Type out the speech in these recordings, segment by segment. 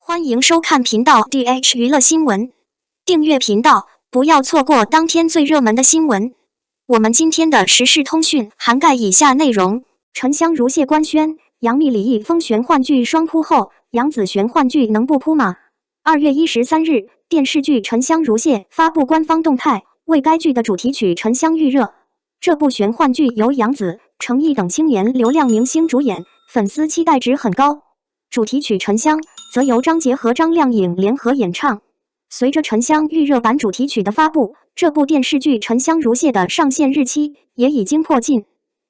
欢迎收看频道 DH 娱乐新闻，订阅频道，不要错过当天最热门的新闻。我们今天的时事通讯涵盖以下内容：沉香如屑官宣，杨幂李易峰玄幻剧双扑后，杨紫玄幻剧能不扑吗？2月13日，电视剧《沉香如屑》发布官方动态，为该剧的主题曲《沉香》预热。这部玄幻剧由杨紫、程毅等青年流量明星主演，粉丝期待值很高。主题曲《沉香》则由张杰和张靓颖联合演唱。随着《沉香》预热版主题曲的发布，这部电视剧《沉香如屑》的上线日期也已经迫近。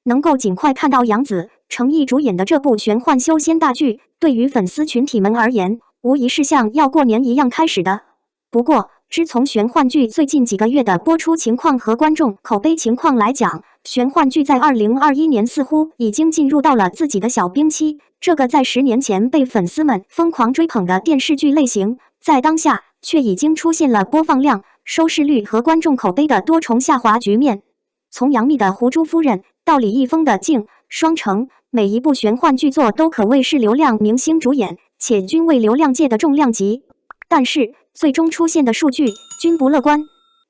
能够尽快看到杨紫、程毅主演的这部玄幻修仙大剧，对于粉丝群体们而言，无疑是像要过年一样开始的。不过，只从玄幻剧最近几个月的播出情况和观众口碑情况来讲，玄幻剧在2021年似乎已经进入到了自己的小冰期。这个在10年前被粉丝们疯狂追捧的电视剧类型，在当下却已经出现了播放量、收视率和观众口碑的多重下滑局面。从杨幂的《狐珠夫人》到李易峰的《静》《双城》，每一部玄幻剧作都可谓是流量明星主演，且均为流量界的重量级。但是，最终出现的数据均不乐观。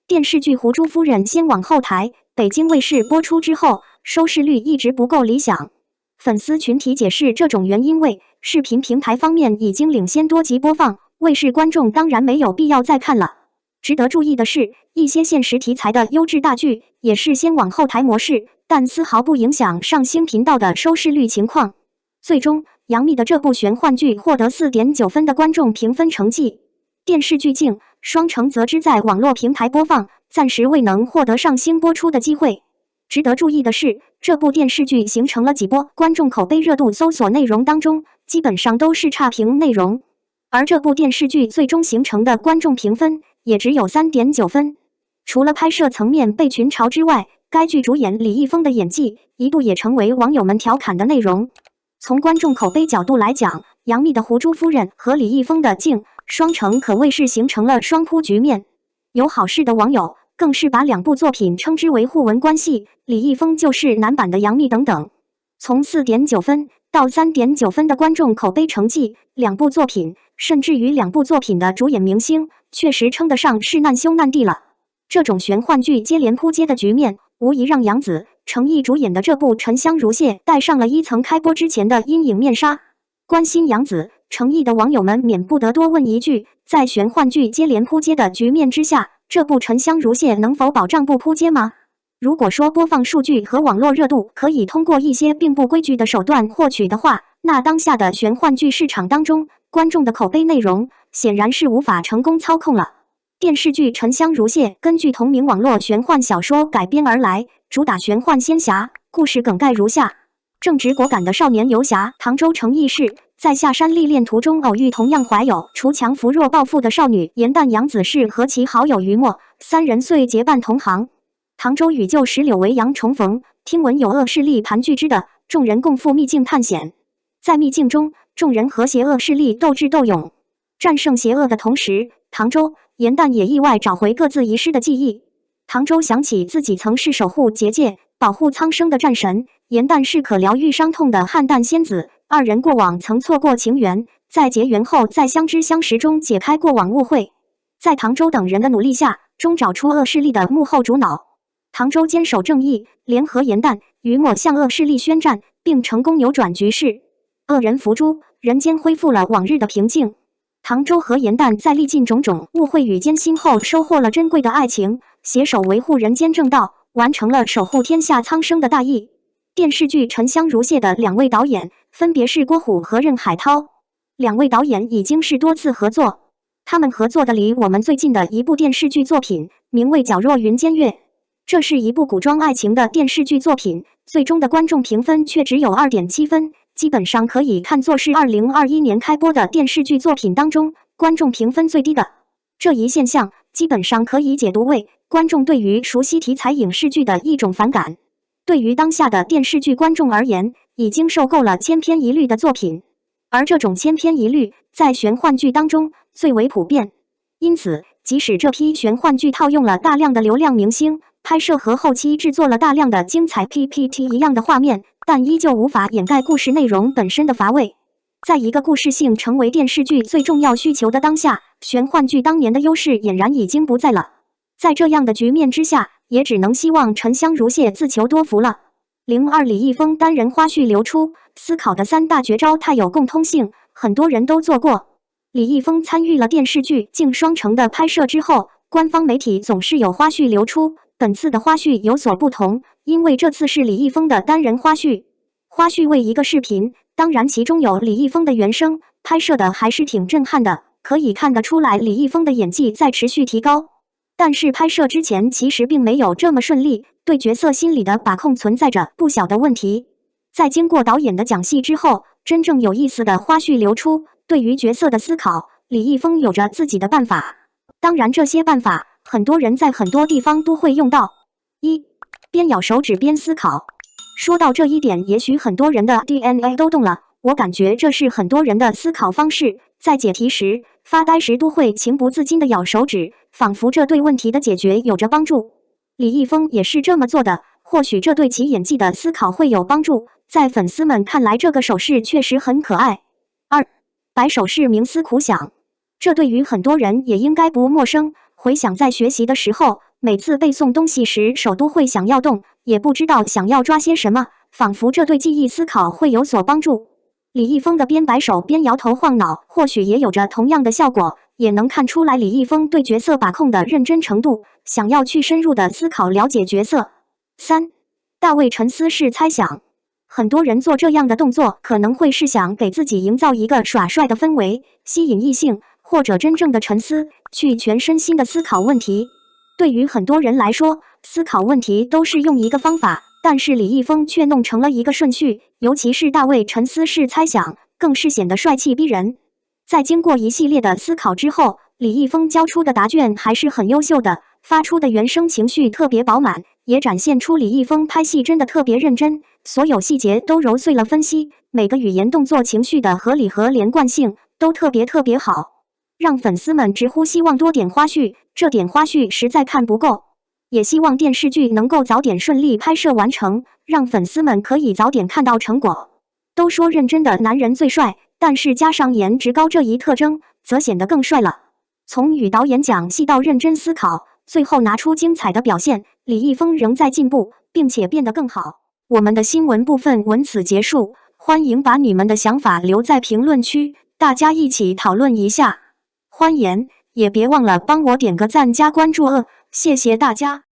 电视剧《狐珠夫人》先往后台，北京卫视播出之后，收视率一直不够理想。粉丝群体解释这种原因为，视频平台方面已经领先多集播放，卫视观众当然没有必要再看了。值得注意的是，一些现实题材的优质大剧也是先往后台模式，但丝毫不影响上星频道的收视率情况。最终，杨幂的这部玄幻剧获得 4.9 分的观众评分成绩。电视剧《静》《双城》则只在网络平台播放，暂时未能获得上星播出的机会。值得注意的是，这部电视剧形成了几波观众口碑热度搜索内容当中，基本上都是差评内容。而这部电视剧最终形成的观众评分也只有 3.9 分。除了拍摄层面被群嘲之外，该剧主演李易峰的演技一度也成为网友们调侃的内容。从观众口碑角度来讲，杨幂的《狐珠夫人》和李易峰的《静》《双城》可谓是形成了双扑局面。有好事的网友更是把两部作品称之为互文关系，李易峰就是男版的杨幂等等。从 4.9 分到 3.9 分的观众口碑成绩，两部作品甚至于两部作品的主演明星确实称得上是难兄难弟了。这种玄幻剧接连扑街的局面，无疑让杨紫、程毅主演的这部《沉香如屑》戴上了一层开播之前的阴影面纱。关心杨紫、程毅的网友们免不得多问一句，在玄幻剧接连扑街的局面之下，这部《沉香如屑》能否保障不扑街吗？如果说播放数据和网络热度可以通过一些并不规矩的手段获取的话，那当下的玄幻剧市场当中，观众的口碑内容显然是无法成功操控了。电视剧《沉香如屑》根据同名网络玄幻小说改编而来，主打玄幻仙侠，故事梗概如下：正直果敢的少年游侠唐周成义士，在下山历练途中偶遇同样怀有锄强扶弱抱负的少女颜淡杨子氏和其好友于墨，三人遂结伴同行。唐周与旧时柳维阳重逢，听闻有恶势力盘踞之的，众人共赴秘境探险。在秘境中，众人和邪恶势力斗智斗勇，战胜邪恶的同时，唐周、颜淡也意外找回各自遗失的记忆。唐周想起自己曾是守护结界、保护苍生的战神，颜淡是可疗愈伤痛的汉淡仙子，二人过往曾错过情缘，在结缘后在相知相识中解开过往误会。在唐周等人的努力下，终找出恶势力的幕后主脑。唐周坚守正义，联合颜淡、于墨向恶势力宣战，并成功扭转局势。恶人伏诛，人间恢复了往日的平静。唐周和颜淡在历尽种种误会与艰辛后，收获了珍贵的爱情，携手维护人间正道，完成了守护天下苍生的大义。电视剧《沉香如屑》的两位导演分别是郭虎和任海涛，两位导演已经是多次合作。他们合作的离我们最近的一部电视剧作品，名为《皎若云间月》。这是一部古装爱情的电视剧作品，最终的观众评分却只有 2.7 分，基本上可以看作是2021年开播的电视剧作品当中观众评分最低的。这一现象基本上可以解读为观众对于熟悉题材影视剧的一种反感。对于当下的电视剧观众而言，已经受够了千篇一律的作品，而这种千篇一律在玄幻剧当中最为普遍。因此，即使这批玄幻剧套用了大量的流量明星，拍摄和后期制作了大量的精彩 PPT 一样的画面，但依旧无法掩盖故事内容本身的乏味。在一个故事性成为电视剧最重要需求的当下，玄幻剧当年的优势俨然已经不在了。在这样的局面之下，也只能希望沉香如屑自求多福了。02李易峰单人花絮流出，思考的3大绝招太有共通性，很多人都做过。李易峰参与了电视剧《镜双城》的拍摄之后，官方媒体总是有花絮流出，本次的花絮有所不同，因为这次是李易峰的单人花絮。花絮为一个视频，当然其中有李易峰的原声，拍摄的还是挺震撼的，可以看得出来李易峰的演技在持续提高。但是拍摄之前其实并没有这么顺利，对角色心理的把控存在着不小的问题。在经过导演的讲戏之后，真正有意思的花絮流出，对于角色的思考，李易峰有着自己的办法。当然这些办法，很多人在很多地方都会用到。1. 边咬手指边思考。说到这一点，也许很多人的 DNA 都动了，我感觉这是很多人的思考方式，在解题时、发呆时都会情不自禁地咬手指，仿佛这对问题的解决有着帮助。李易峰也是这么做的，或许这对其演技的思考会有帮助。在粉丝们看来，这个手势确实很可爱。2. 摆手势冥思苦想。这对于很多人也应该不陌生。回想在学习的时候，每次背诵东西时手都会想要动，也不知道想要抓些什么，仿佛这对记忆思考会有所帮助。李易峰的边摆手边摇头晃脑，或许也有着同样的效果，也能看出来李易峰对角色把控的认真程度，想要去深入的思考了解角色。3. 大卫沉思式猜想。很多人做这样的动作，可能会是想给自己营造一个耍帅的氛围，吸引异性，或者真正的沉思，去全身心的思考问题。对于很多人来说，思考问题都是用一个方法，但是李易峰却弄成了一个顺序，尤其是大卫沉思式猜想，更是显得帅气逼人。在经过一系列的思考之后，李易峰交出的答卷还是很优秀的，发出的原声情绪特别饱满，也展现出李易峰拍戏真的特别认真，所有细节都揉碎了分析，每个语言动作情绪的合理和连贯性都特别好，让粉丝们直呼希望多点花絮，这点花絮实在看不够。也希望电视剧能够早点顺利拍摄完成，让粉丝们可以早点看到成果。都说认真的男人最帅，但是加上颜值高这一特征，则显得更帅了。从与导演讲戏到认真思考，最后拿出精彩的表现，李易峰仍在进步，并且变得更好。我们的新闻部分文此结束，欢迎把你们的想法留在评论区，大家一起讨论一下。欢迎，也别忘了帮我点个赞加关注谢谢大家。